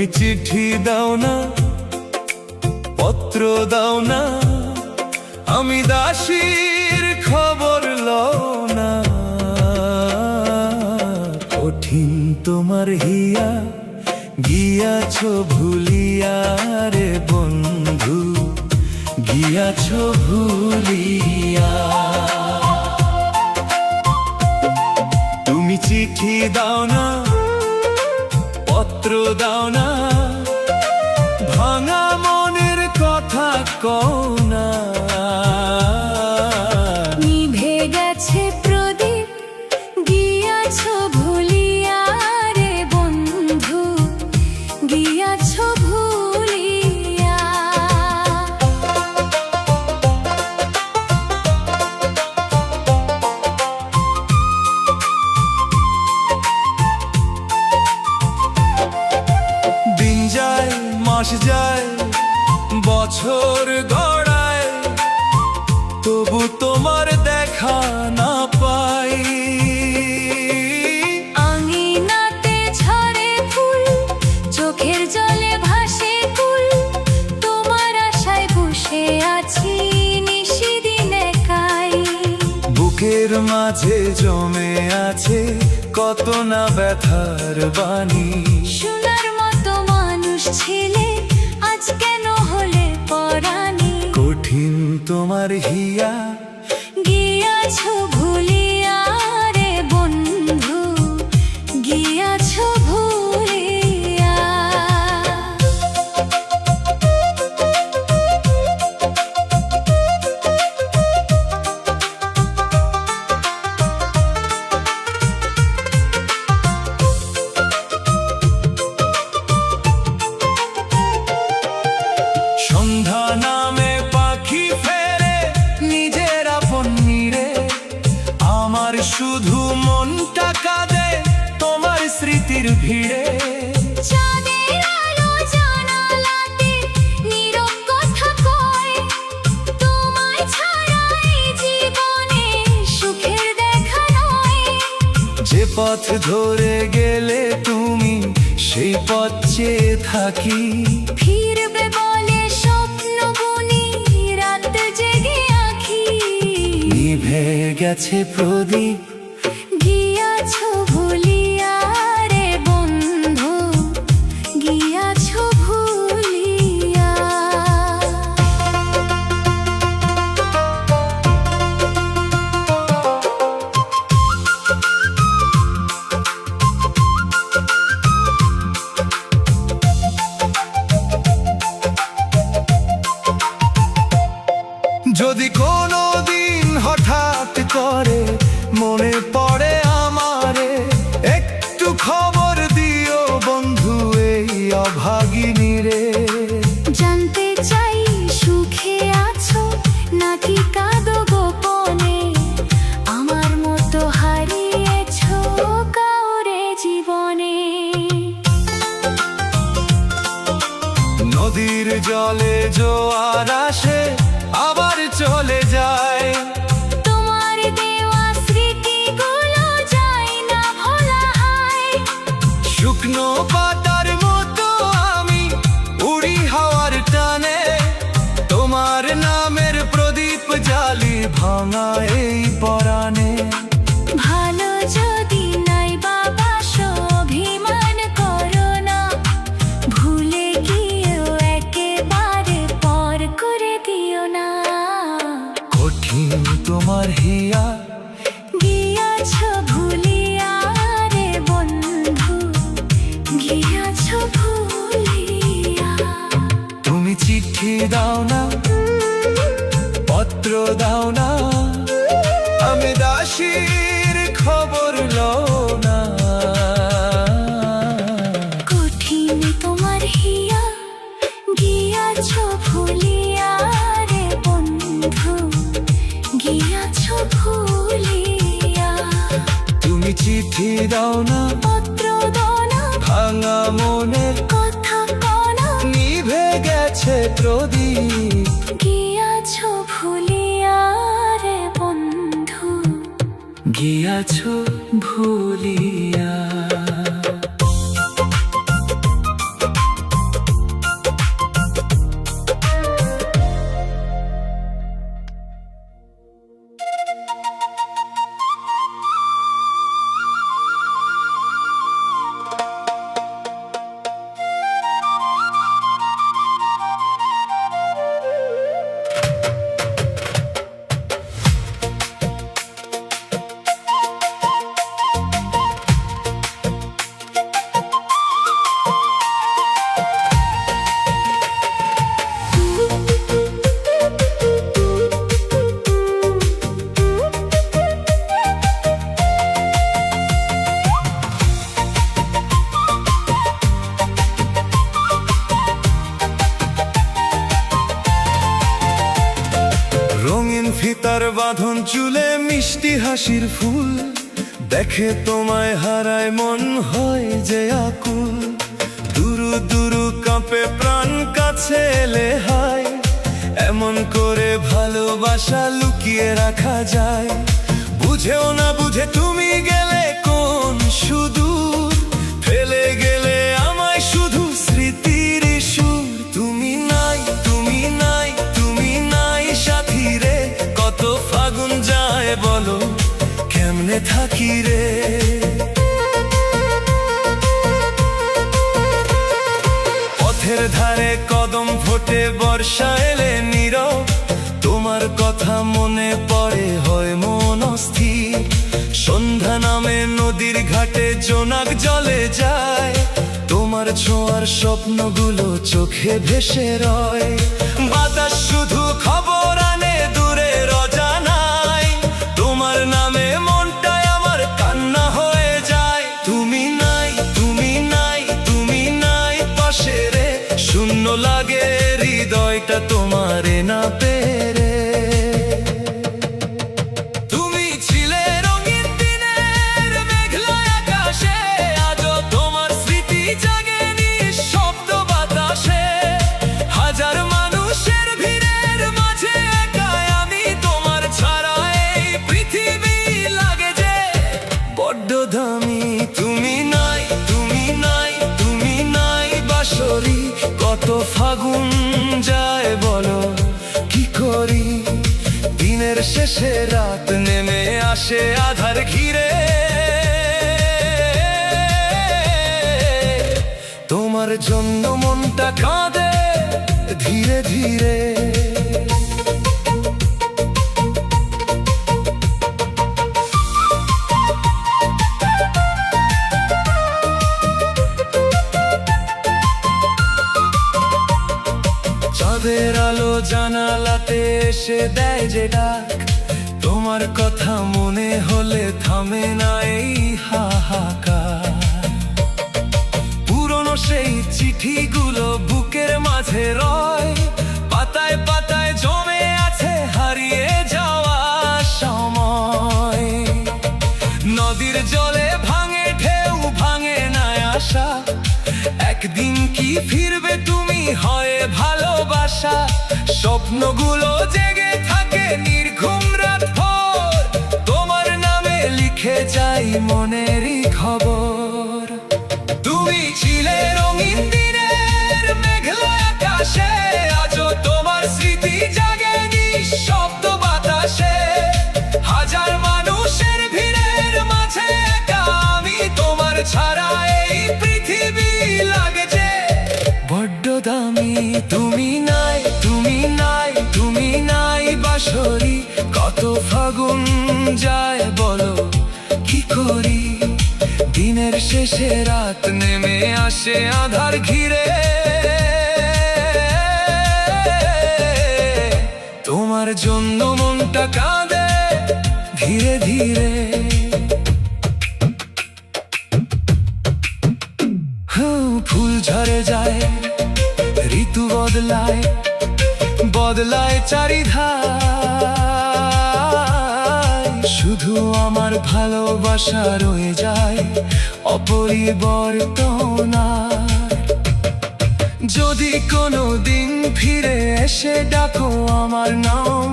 তুমি চিঠি দাও না, পত্র দাও না, আমি দাসীর খবর লও না। কঠিন তোমার হিয়া, গিয়াছ ভুলিয়া রে বন্ধু, গিয়াছ ভুলিয়া। তুমি চিঠি দাও না, পত্র দাও না, ভাঙা মনের কথা কও না। নিভে গেছে প্রদীপ, গিয়াছ ভুলিয়া রে বন্ধু, গিয়াছ ভুলিয়া। দিন যায়, মাস যায়, বছর গড়ায়, তবু তোমার দেখা না পাই। আঙিনাতে ঝরে ফুল, চোখের জলে ভাসে কুল, তোমার আশায় বসে আছি নিশিদিন একাই। বুকের মাঝে জমে আছে কত না ব্যথার বাণী। শোনার মতো মানুষ ছিলে, আজ কেন হলে পরাণী। কঠিন তোমার হিয়া, গিয়াছ ভুলিয়া রে বন্ধু, গিয়াছ ভুলিয়া। সন্ধ্যা নামে পাখি ফেরে নিজের আপন নীড়ে, আমার শুধু মনটা কাঁদে তোমার স্মৃতির ভিড়ে। চাঁদের আলো জানালাতে নীরব কথা কয়, তোমায় ছাড়া এই জীবনে সুখের দেখা নয়। যে পথ ধরে গেলে তুমি, সেই পথ চেয়ে থাকি। ফিরবে বলে স্বপ্ন বুনি, রাত জেগে আঁখি। নিভে গেছে প্রদীপ, গিয়াছ ভুলিয়া রে বন্ধু, গিয়াছ ভুলিয়া। যদি কোনো দিন হঠাৎ করে মনে পড়ে আমারে, একটু খবর দিও বন্ধু এই অভাগিনী রে। জানতে চাই সুখে আছো নাকি কাঁদো গোপনে, আমার মতো হারিয়েছো কাউরে জীবনে। নদীর জলে জোয়ার আসে আবার চলে যায়, তোমার দেওয়া স্মৃতিগুলো যায় না ভোলা হয়। শুকনো পাতার মতো আমি উড়ি হাওয়ার টানে, তোমার নামের প্রদীপ জ্বালি ভাঙা এই পরাণে। ভালো যদি নাই বাবা অভিমান করো না, ভুলে গিয়েও একেবারে পর করে দিও না। কঠিন তোমার হিয়া, গিয়াছ ভুলিয়া রে বন্ধু, গিয়াছ ভুলিয়া। তুমি চিঠি দাও না, পত্র দাও না, আমি দাসীর খবর লও না। কঠিন তোমার হিয়া, গিয়াছ ভুলিয়া রে বন্ধু, গিয়াছ ভুলিয়া। তুমি চিঠি দাও না, পত্র দাও না, ভাঙা মনের কথা কনা। নিভে গেছে প্রদীপ, গিয়াছ ভুলিয়া রে বন্ধু, গিয়াছ ভুলিয়া। হাসির ফুল দেখে তোমায় হারায় মন হয় যে আকুল। দুরু দুরু কাঁপে প্রাণ, কাছে এলে হায়। এমন করে ভালোবাসা লুকিয়ে রাখা যায়? বুঝেও না বুঝে তুমি গেলে কোন সুদূর, ফেলে গেলে আমায় শুধু স্মৃতির সুর। তুমি নাই, তুমি নাই, তুমি নাই সাথী রে, কত ফাগুন যায় বলো কেমনে থাকি রে। পথের ধারে কদম ফোটে বর্ষা এলে নীরব, তোমার কথা মনে পড়ে হয় মন অস্থির। সন্ধ্যা নামে নদীর ঘাটে জোনাক জলে যায়, তোমার ছোঁয়ার স্বপ্নগুলো চোখে ভেসে রয়। বাতাস শুধু খবর আনে দূরের অজানায়, তোমার নামে মনটায় আমার কান্না হয়ে যায়। তুমি নাই, তুমি নাই, তুমি নাই পাশে রে, শূন্য লাগে হৃদয়টা তোমারে না পেরে। তুমি ছিলে রঙিন দিনের মেঘলা আকাশে, আজও তোমার স্মৃতি জাগে নিঃশব্দ বাতাসে। হাজার মানুষের ভিড়ের মাঝে একা আমি, তোমার ছাড়া এই পৃথিবী লাগে যে বড্ড দামি। তুমি নাই, তুমি নাই, তুমি নাই বাঁশরি, কত ফাগুন যায় বলো কি করি। দিনের শেষে রাত নেমে আসে আধার ঘিরে, তোমার জন্য মনটা কাঁদে ধীরে ধীরে। চাঁদের আলো জানালাতে এসে দেয় যে ডাক, তোমার কথা মনে হলে থামে না এই হাহাকার। পুরনো সেই চিঠিগুলো বুকের মাঝে রয়, পাতায় পাতায় জমে আছে হারিয়ে যাওয়া সময়। নদীর জলে ভাঙে ঢেউ, ভাঙে না আশা, একদিন কি ফিরবে তুমি হয় ভালোবাসা। স্বপ্নগুলো জেগে থাকে নির্ঘুম রাত ভোর, তোমার নামে লিখে যাই মনেরই খবর। তুমি ছিলে রঙিন দিনের মেঘলা আকাশে, আজও তোমার স্মৃতি জাগে নিঃশব্দ বাতাসে। হাজার মানুষের ভিড়ের মাঝে একা আমি, তোমার ছাড়া এই পৃথিবী লাগে যে বড্ড দামি। তুমি নাই, তুমি নাই, তুমি নাই বাঁশরি, কত ফাগুন যায় বলো কি করি। দিনের শেষে রাত নেমে আসে আধার ঘিরে, তোমার জন্য মনটা কাঁদে ধীরে ধীরে। ফুল ঝরে যায়, ঋতু বদলায়, বদলায় চারিধার, শুধু আমার ভালোবাসা রয়ে যায় অপরিবর্তন। যদি কোনো দিন ফিরে এসে ডাকো আমার নাম,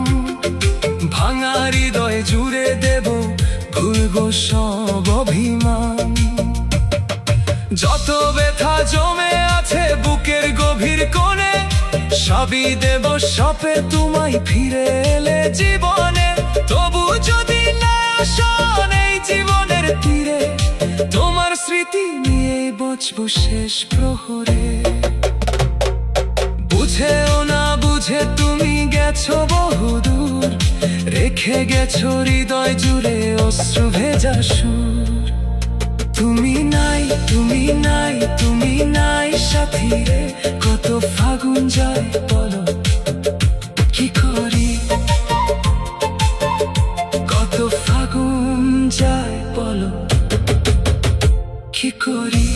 ভাঙা হৃদয় জুড়ে দেব ভুলবো সব অভিমান। যত ব্যথা জমে আছে বুকের গভীর কোণে, সবই দেব সপে তোমায় ফিরে এলে জীবনে। তবু যদি না আসন এই জীবনের তীরে, তোমার স্মৃতি নিয়ে বাঁচবো শেষ প্রহরে। বুঝেও না বুঝে তুমি গেছো বহুদূর, রেখে গেছো হৃদয় জুড়ে অশ্রু ভেজা সুর। তুমি নাই, তুমি নাই, তুমি নাই সাথী রে, কত ফাগুন যায় বলো কি করি। কত ফাগুন যায় বলো কি করি।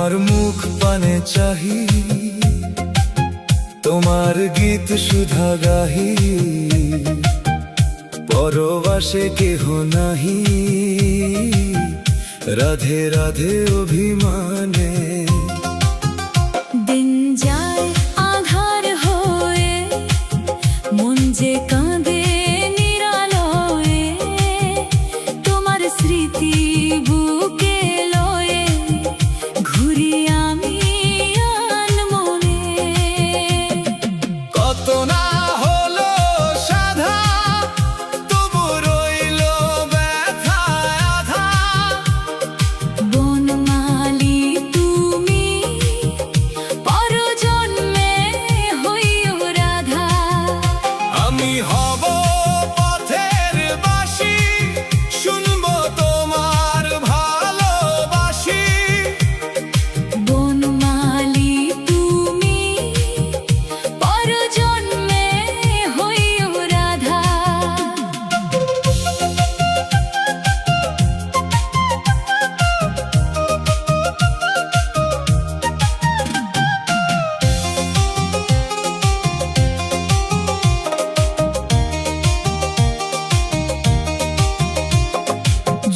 তোমার মুখ পানে চাহি, তোমার গীত সুধা গাহি, পরবাসে কেহ নাহি, রাধে রাধে অভিমানে। দিন যায় আধার হয়ে, মন যে কাঁদে নিরালয়ে, তোমার স্মৃতি বুকে লয়ে ঘুরি আমি আনমনে। কত না হলো সাধা, তবু রইল ব্যথা আধা। বনমালী তুমি, পরজন্মে হইও রাধা। আমি হব পথের বাসি, শুনবো তোমার ভালোবাসি। বনমালী তুমি, পরজন্মে হইও রাধা।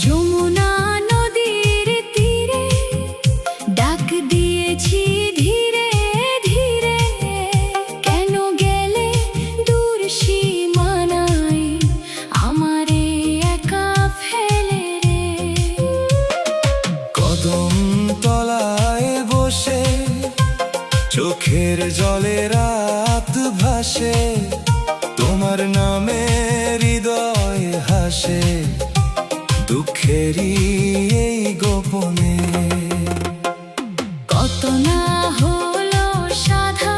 যমুনা নদীর তীরে ডাক দিয়েছি ধীরে ধীরে, কেন গেলে দূর সীমানায় আমারে একা ফেলে রে। কদম তলায় বসে চোখের জলে রাত ভাসে, তোমার নামে হৃদয় হাসে, দুঃখেরই এই গোপনে। কত না হলো সাধা,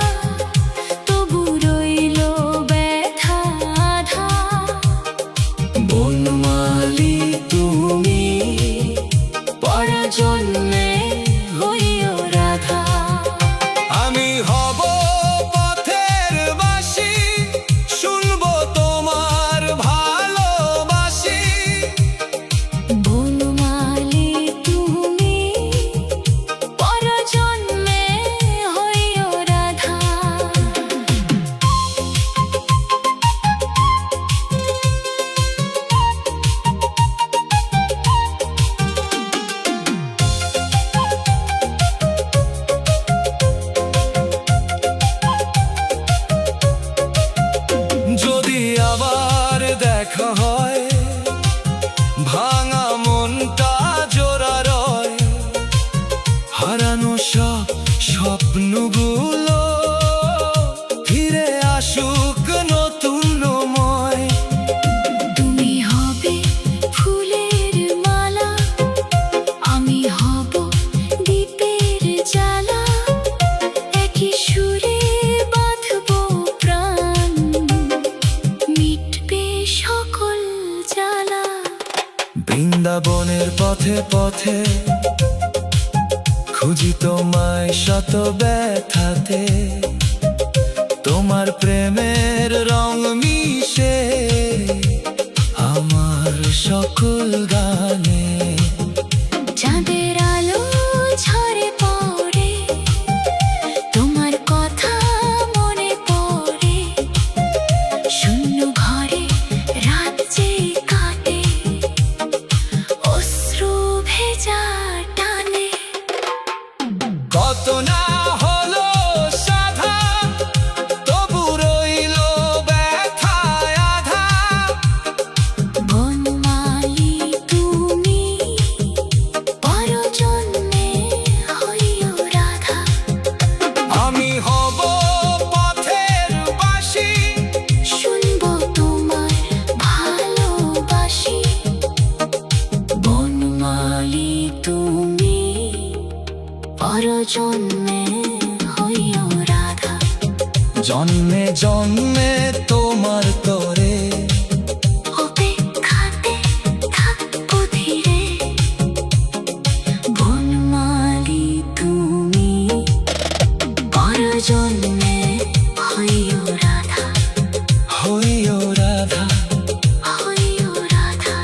তবু রইল ব্যথা আধা। বনমালী তুমি, পরজন্মে হইও রাধা। আমি হব পথের বাসি, শুনবো তোমার ভালোবাসি। বনমালী তুমি, পরজন্মে হইও রাধা। যদি আবার দেখা হয়, ভাঙা মনটা জোড়া রয়, হারানো সব স্বপ্নগুলো ফিরে আসুক নতুন ময়। তুমি হবে ফুলের মালা, আমি হব দ্বীপের জ্বালা, একই সুরে বাঁধব প্রাণ, মিটবে সকল জ্বালা। বৃন্দাবনের পথে পথে খুঁজি তোমায় শত ব্যথাতে, তোমার প্রেমের রং মিশে আমার সকল গানে। চাঁদের আলো ঝরে পড়ে, তোমার কথা মনে পড়ে, শূন্য ঘরে রাত যে কাটে, অশ্রু ভেজা টানে। কত না হলো সাধা, তবু রইল ব্যথা আধা। বনমালী তুমি, পরজন্মে হইও রাধা। আমি হব পথের বাসি, শুনবো তোমার ভালোবাসি। বনমালী তুমি, পরজন্মে হইও রাধা। জন্মে জন্মে তোমার তরে অপেক্ষাতে থাকবো ধীরে। বনমালী তুমি, পরজন্মে হইও রাধা। হইও রাধা। হইও রাধা।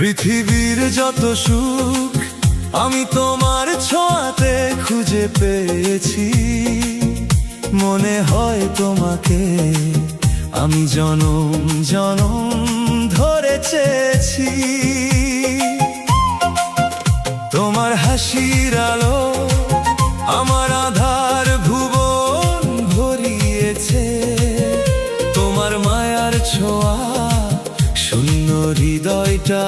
পৃথিবীর যত সুখ আমি তোমার ছোঁয়াতে খুঁজে পেয়েছি। মনে হয় তোমাকে আমি জনম জনম ধরে চেয়েছি। তোমার হাসির আলো আমার আধার ভুবন ভরিয়েছে। তোমার মায়ার ছোঁয়া শূন্য হৃদয়টা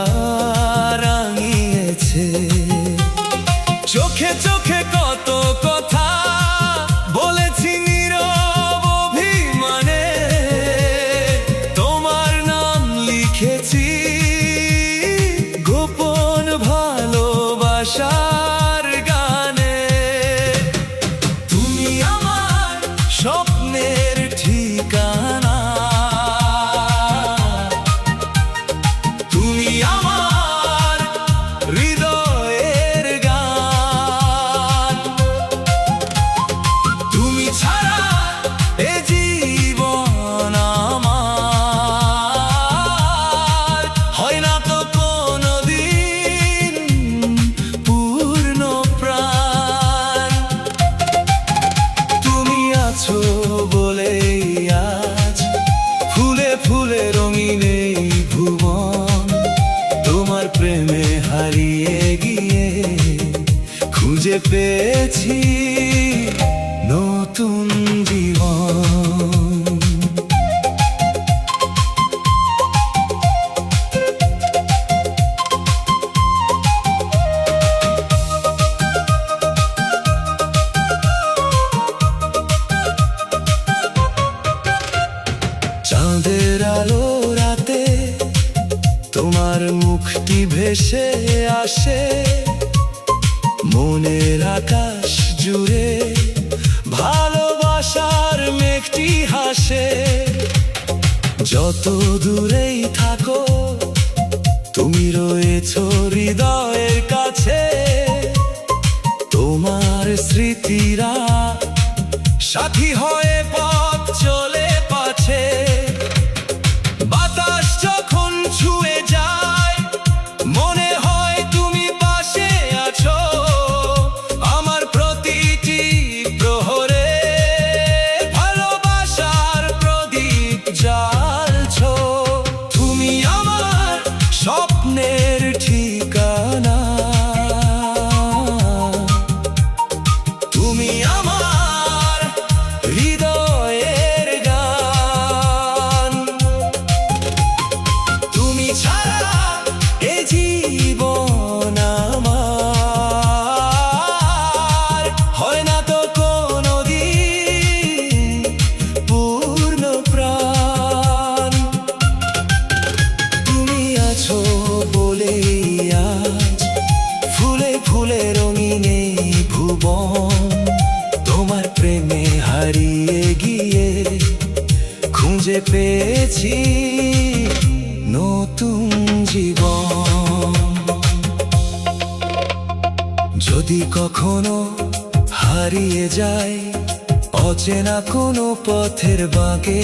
রাঙিয়েছে। চোখে চোখে কত কথা বলেছি নীরব অভিমানে। তোমার নাম লিখেছি গোপন ভালোবাসার গানে। তুমি আমার স্বপ্নের ঠিকানা, তুমি আমার হৃদয়ের গান। তুমি ছাড়া এ জীবন আমার হয় না তো কোনোদিন পূর্ণ প্রাণ। তুমি আছো বলেই আজ ফুলে ফুলে রঙিন এই ভুবন। তোমার প্রেমে হারিয়ে গিয়ে খুঁজে পেয়েছি নতুন জীবন। চাঁদের আলো রাতে তোমার মুখটি ভেসে আসে। মনের আকাশ জুড়ে ভালোবাসার মেঘটি হাসে। যত দূরেই থাকো তুমি রয়েছো হৃদয়ের কাছে। তোমার স্মৃতিরা সাথী হয়ে পথ চলে পাছে। বাতাস যখন ছুঁয়ে যায় মনে হয় তুমি পাশে আছো। আমার প্রতিটি প্রহরে ভালোবাসার প্রদীপ জ্বালছো। তুমি আমার স্বপ্নের ঠিকানা, তুমি আমার হৃদয়ের গান। তুমি ছাড়া এ জীবন আমার হয় না তো কোনোদিন পূর্ণ প্রাণ। তুমি আছো বলেই আজ ফুলে ফুলে রঙিন এই ভুবন। তোমার প্রেমে হারিয়ে গিয়ে খুঁজে পেয়েছি নতুন জীবন। যদি কখনো হারিয়ে যায় অচেনা কোনো পথের বাঁকে,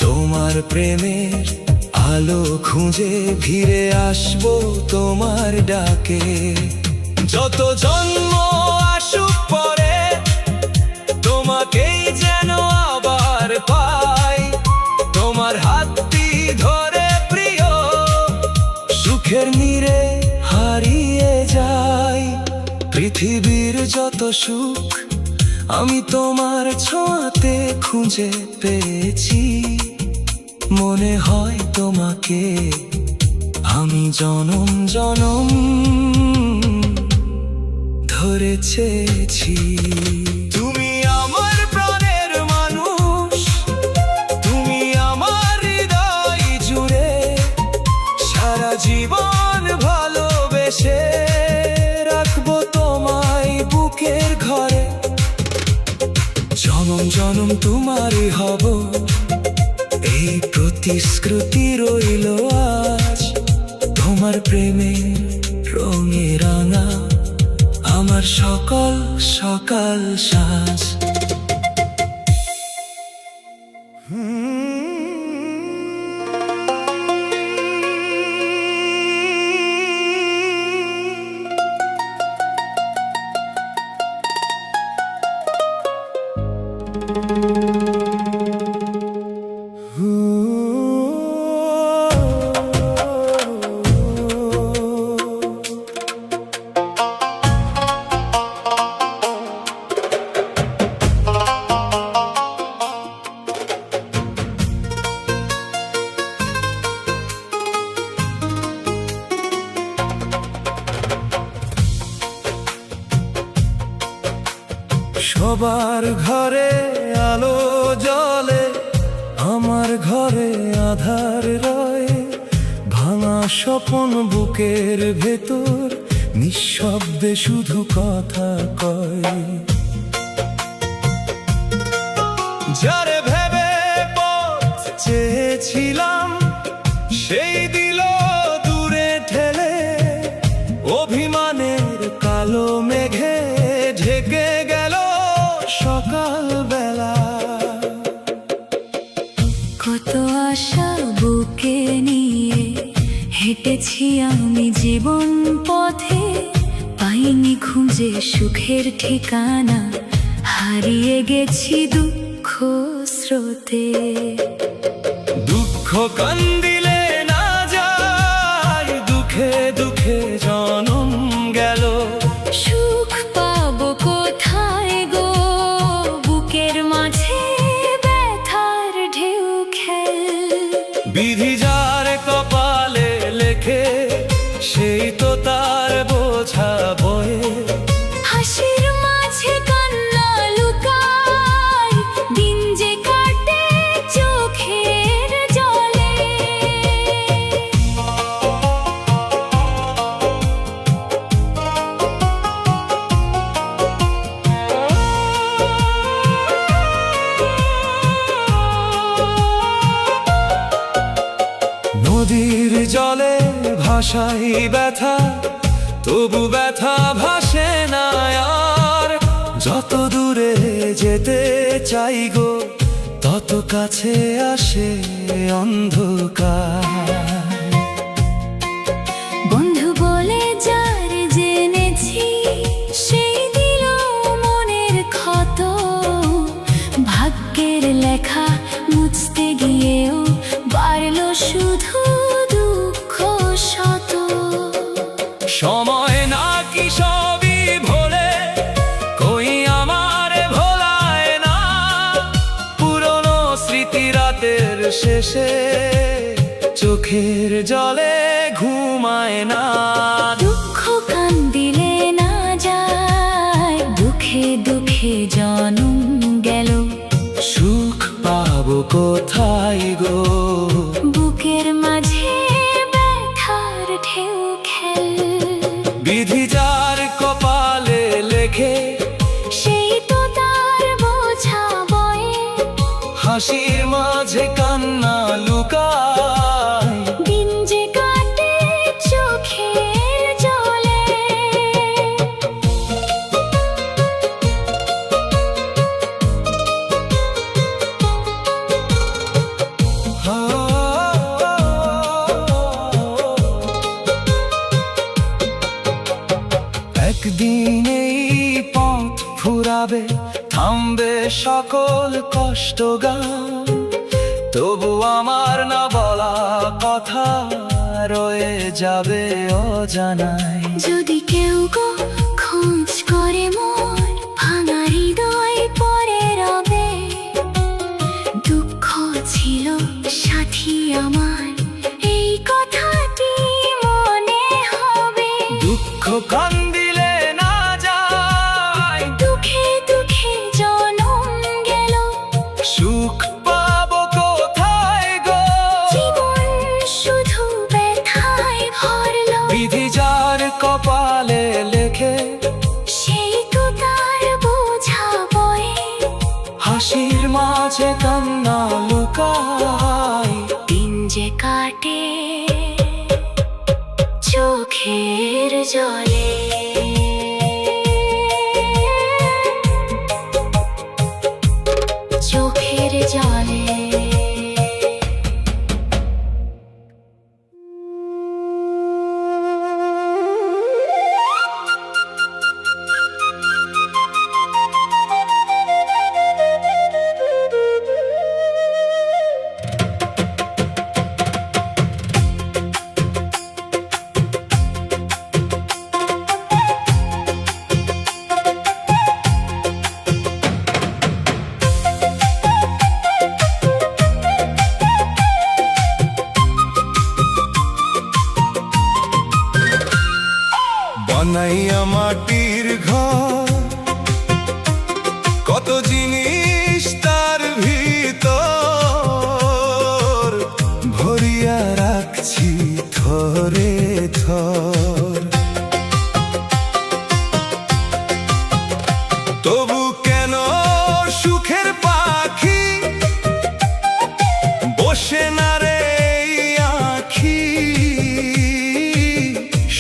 তোমার প্রেমের আলো খুঁজে ফিরে আসবো তোমার ডাকে। যত জন্ম আসুক পরে তোমাকেই যেন আবার পাই। তোমার হাতটি ধরে প্রিয় সুখের নীড়ে হারিয়ে যাই। পৃথিবীর যত সুখ আমি তোমার ছোঁয়াতে খুঁজে পেয়েছি। মনে হয় তোমাকে আমি জনম জনম ধরে চেয়েছি। তুমি আমার প্রাণের মানুষ, তুমি আমার হৃদয় জুড়ে সারা জীবন ভালোবেসে রাখবো তোমায় বুকের ঘরে। জনম জনম তোমারই হব এই প্রতিশ্রুতি রইল আজ। তোমার প্রেমে রঙে রাঙা আমার সকল সকাল সাজ। সবার ঘরে আলো জ্বলে, আমার ঘরে আধার রয়। ভাঙা স্বপন বুকের ভেতর নিঃশব্দে শুধু কথা কয়। যারে ভেবে পথ চেয়েছিলাম সেই দিল দূরে ঠেলে, অভিমানের কালো মেঘে ঢেকে গেল সকাল বেলা। কত আশা বুকে নিয়ে হেঁটেছি আমি জীবন পথে, পাইনি খুঁজে সুখের ঠিকানা, হারিয়ে গেছি দুঃখ স্রোতে। দুঃখ কান্দিলে না যায়, দুঃখে দুঃখে জনম গেল। সুখ পাবো কোথায় গো, বুকের মাঝে ব্যথার ঢেউ খেল। বিধি যার কপালে লেখে সেই তো তার বোঝা বয়ে। হাসির মাঝে কান্না লুকায়, দিন যে কাটে চোখের জলে। নদীর জলে ভাসাই ব্যথা, তবু ব্যথা ভাসে না আর। যত দূরে যেতে চাই গো, তত কাছে আসে অন্ধকার। বন্ধু বলে যার জেনেছি, সেই দিল মনের ক্ষত। ভাগ্যের লেখা মুছতে গিয়েও বাড়ল শুধু দুঃখ শত। সময় নাকি সবই ভোলে, কই আমার ভোলায় না। পুরনো স্মৃতি রাতের শেষে চোখের জলে ঘুমায় না। দুঃখ কান্দিলে না যায়, দুঃখে দুঃখে জনম গেল। সুখ পাবো কোথায় গো, বুকের মাঝে ব্যথার ঢেউ খেল। বিধি যার কপালে লেখে সেই তো তার বোঝা বয়ে। হাসির মাঝে কান্না লুকায়। দিন যে কাটে চোখের জলে। একদিন এই পথ ফুরাবে, থামবে সকল কষ্ট গান। তবু আমার না বলা কথা রয়ে যাবে অজানায়। যদি কেউ গো খোঁজ করে মোর ভাঙা হৃদয় পরে রবে, দুঃখ ছিল সাথী আমার, এই কথাটি মনে হবে। দুঃখ কান্দিলে না যায়, দুঃখে দুঃখে জনম গেল। সুখ পাবো কোথায় গো, জীবন শুধু ব্যথায় ভরল। বিধি যার কপালে লেখে সেই তো তার বোঝা বয়ে। হাসির মাঝে কান্না লুকায়। দিন যে কাটে চোখের জলে। চোখের জলে। থর। তবু কেন সুখের পাখি বসে না রে এই আঁখি,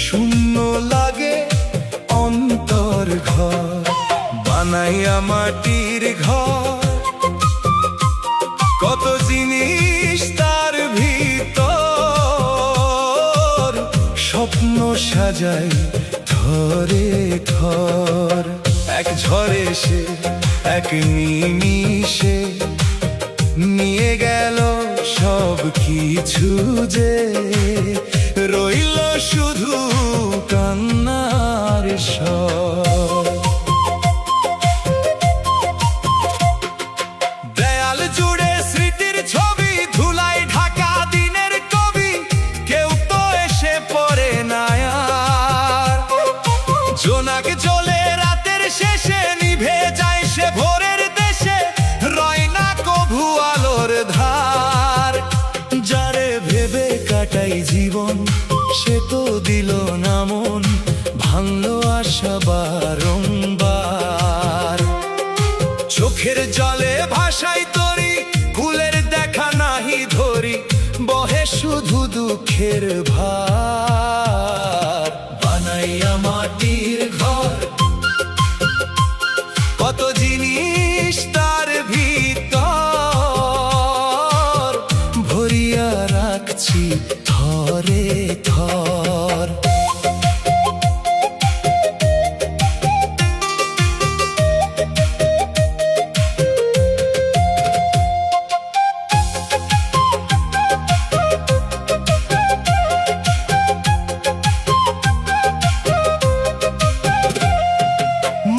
শূন্য লাগে অন্তর ঘর বানাইয়া মাটির ঘর। কত জিনিস তার ভিতর, স্বপ্ন সাজাই ঘরে ঘর। এক ঝড়ে সে এক নিমিষে নিয়ে গেল সব কিছু, যে রইল শুধু কান্নার স্বর। দেয়াল জুড়ে স্মৃতির ছবি, ধুলাই ঢাকা দিনের কবি, কেউ তো এসে পড়ে না আর। জোনাক জ্বলে রাতের শেষে, নিভে যায় সে ভোরের দেশে, রয় না কভু আলোর ধার। যারে ভেবে কাটাই জীবন, সে তো দিল না মন, ভাঙলো আশা বারংবার। চোখের জলে ভাষাই তরি, কুলের দেখা নাহি ধরি, বহে শুধু দুঃখের ভার। বানাইয়া মাটির ঘর, কত জিনিস তার ভিতর, ভরিয়া রাখছি থরে থর।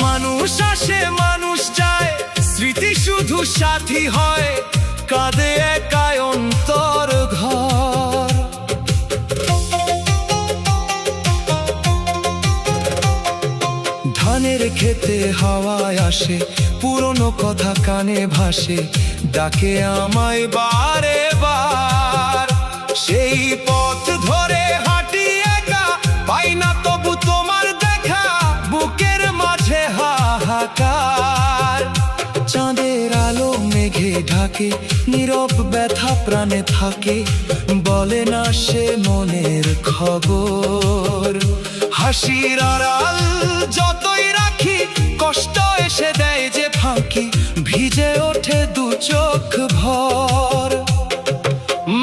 মানুষ আসে মানুষ যায়, স্মৃতি শুধু সাথী হয়, কাঁদে একাই অন্তর ঘর। ধানের খেতে হাওয়ায় আসে, পুরনো কথা কানে ভাসে, ডাকে আমায় বারে বার। সেই পথ ধরে হাঁটি একা, পাই না তবু তোমার দেখা, বুকের মাঝে হাহাকার। চাঁদের আলো মেঘে ঢাকে, নীরব ব্যথা প্রাণে থাকে, বলে না সে মনের খবর। হাসির আড়াল যতই রাখি, কষ্ট এসে দেয় যে ফাঁকি, ভিজে ওঠে দু চোখ ভর।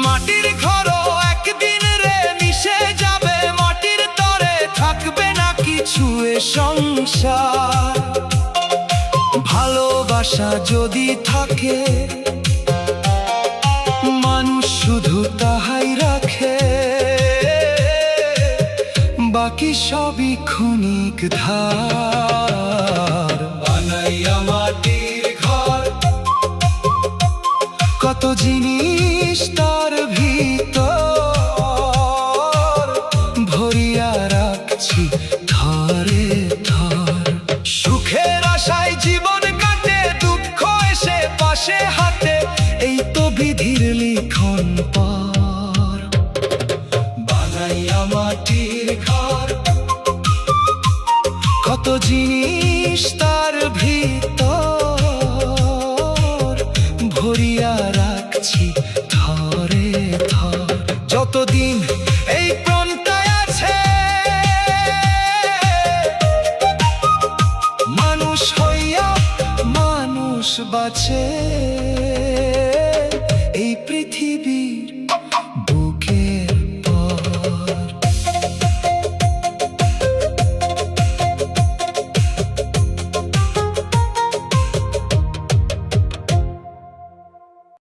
মাটির ঘরও একদিন রে মিশে যাবে মাটির তরে, থাকবে না কিছু এ সংসার। ভালোবাসা যদি থাকে, মানুষ শুধু তাহাই রাখে, বাকি সবই ক্ষণিক ধার। বানাইয়া মাটির ঘর, কত জিনিস তার ভিতর, ভরিয়া রাখছি থরে থর। সুখের আশায় জীবন কাটে, দুঃখ এসে পাশে হাতে, এই তো বিধির লিখন পর। বানাইয়া মাটির ঘর, কত জিনিস তার ভিতর, ভরিয়া রাখছি থরে থর। যতদিন এই প্রাণটায় আছে, মানুষ হইয়া মানুষ বাঁচে, এই পৃথিবী